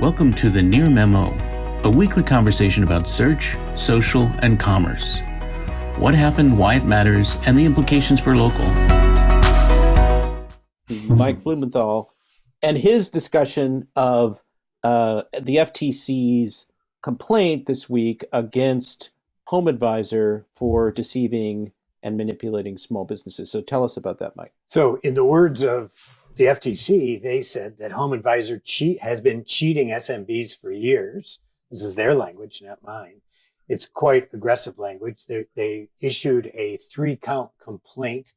Welcome to the Near Memo, a weekly conversation about search, social, and commerce. What happened, why it matters, and the implications for local. Mike Blumenthal and his discussion of the FTC's complaint this week against HomeAdvisor for deceiving and manipulating small businesses. So tell us about that, Mike. So in the words of the FTC, they said that HomeAdvisor has been cheating SMBs for years. This is their language, not mine. It's quite aggressive language. They issued a 3-count complaint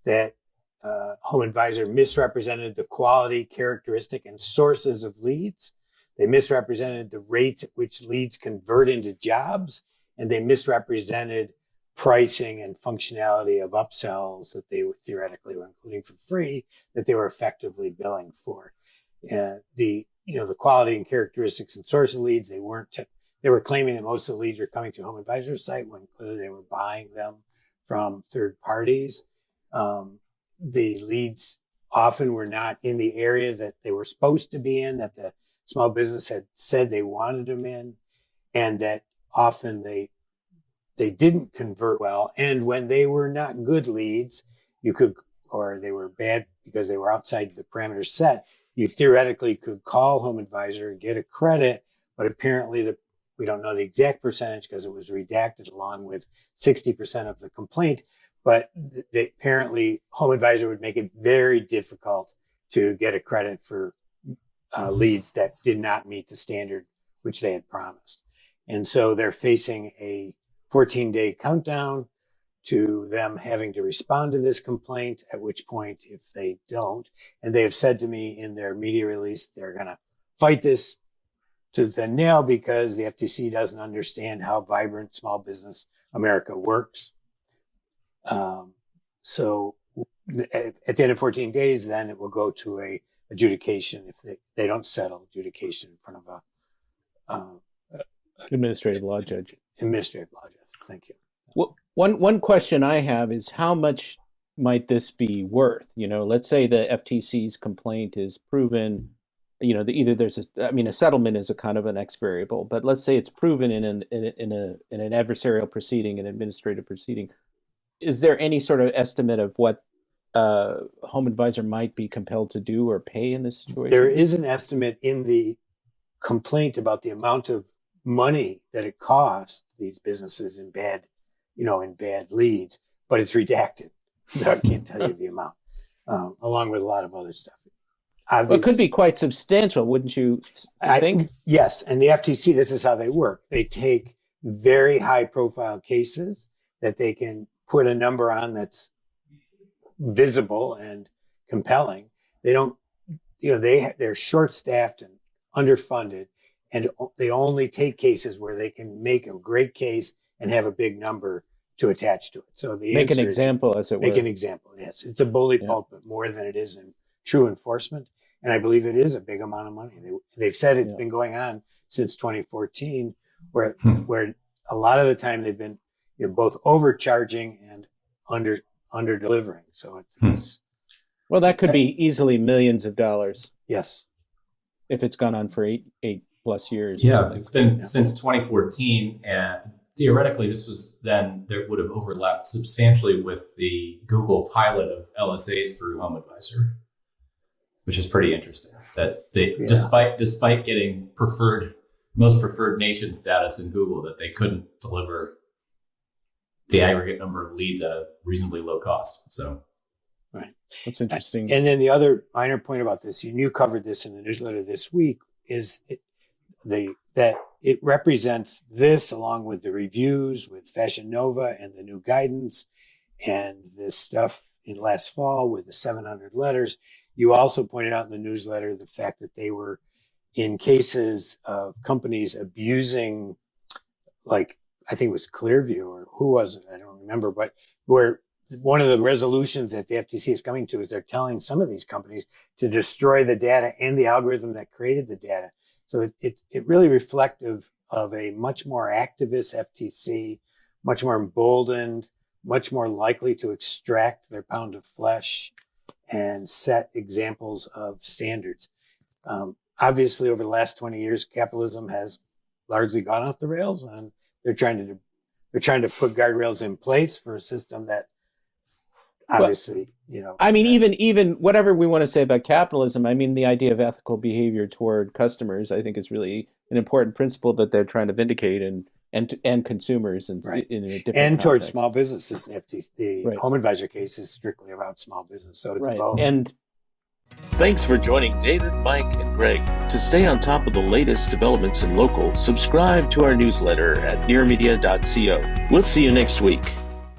that HomeAdvisor misrepresented the quality, characteristic, and sources of leads. They misrepresented the rates at which leads convert into jobs, and they misrepresented pricing and functionality of upsells that they theoretically were including for free, that they were effectively billing for. The quality and characteristics and source of leads, they were claiming that most of the leads were coming through HomeAdvisor's site when clearly they were buying them from third parties. The leads often were not in the area that they were supposed to be in, that the small business had said they wanted them in, and that often they didn't convert well. And when they were not good leads, or they were bad because they were outside the parameters set, you theoretically could call HomeAdvisor and get a credit, but apparently we don't know the exact percentage because it was redacted along with 60% of the complaint. But apparently HomeAdvisor would make it very difficult to get a credit for leads that did not meet the standard which they had promised. And so they're facing a 14-day countdown to them having to respond to this complaint, at which point, if they don't, and they have said to me in their media release, they're going to fight this to the nail because the FTC doesn't understand how vibrant small business America works. So at the end of 14 days, then it will go to a adjudication if they don't settle adjudication in front of Administrative law judge. Thank you. Well, one question I have is how much might this be worth? Let's say the FTC's complaint is proven. Either there's a settlement is a kind of an X variable, but let's say it's proven in an adversarial proceeding, an administrative proceeding. Is there any sort of estimate of what HomeAdvisor might be compelled to do or pay in this situation? There is an estimate in the complaint about the amount of money that it costs these businesses in bad leads, but it's redacted, so I can't tell you the amount, along with a lot of other stuff. Well, it could be quite substantial, wouldn't you think? Yes, and the FTC, this is how they work. They take very high-profile cases that they can put a number on that's visible and compelling. They don't, they're short-staffed and underfunded, and they only take cases where they can make a great case and have a big number to attach to it. So make an example, as it were. Make an example, yes. It's a bully pulpit more than it is in true enforcement. And I believe it is a big amount of money. They've said it's been going on since 2014, where a lot of the time they've been both overcharging and under delivering. So it's well, that could be easily millions of dollars. Yes, if it's gone on for eight plus years. Yeah, it's been since 2014, and theoretically, this was then there would have overlapped substantially with the Google pilot of LSAs through HomeAdvisor, which is pretty interesting. That they, despite getting most preferred nation status in Google, that they couldn't deliver the aggregate number of leads at a reasonably low cost. So, right, that's interesting. And then the other minor point about this, and you covered this in the newsletter this week, is that it represents this along with the reviews with Fashion Nova and the new guidance and this stuff in last fall with the 700 letters. You also pointed out in the newsletter the fact that they were in cases of companies abusing, like I think it was Clearview or who was it? I don't remember, but where one of the resolutions that the FTC is coming to is they're telling some of these companies to destroy the data and the algorithm that created the data. So it's really reflective of a much more activist FTC, much more emboldened, much more likely to extract their pound of flesh and set examples of standards. obviously over the last 20 years, capitalism has largely gone off the rails, and they're trying to put guardrails in place for a system that obviously, I mean, even whatever we want to say about capitalism, I mean, the idea of ethical behavior toward customers, I think, is really an important principle that they're trying to vindicate and consumers in Right. in a different and towards context. small businesses. The FTC, the Right. HomeAdvisor case is strictly about small business, so it's Right. both. And Thanks for joining David, Mike, and Greg. To stay on top of the latest developments in local, subscribe to our newsletter at nearmedia.co. We'll see you next week.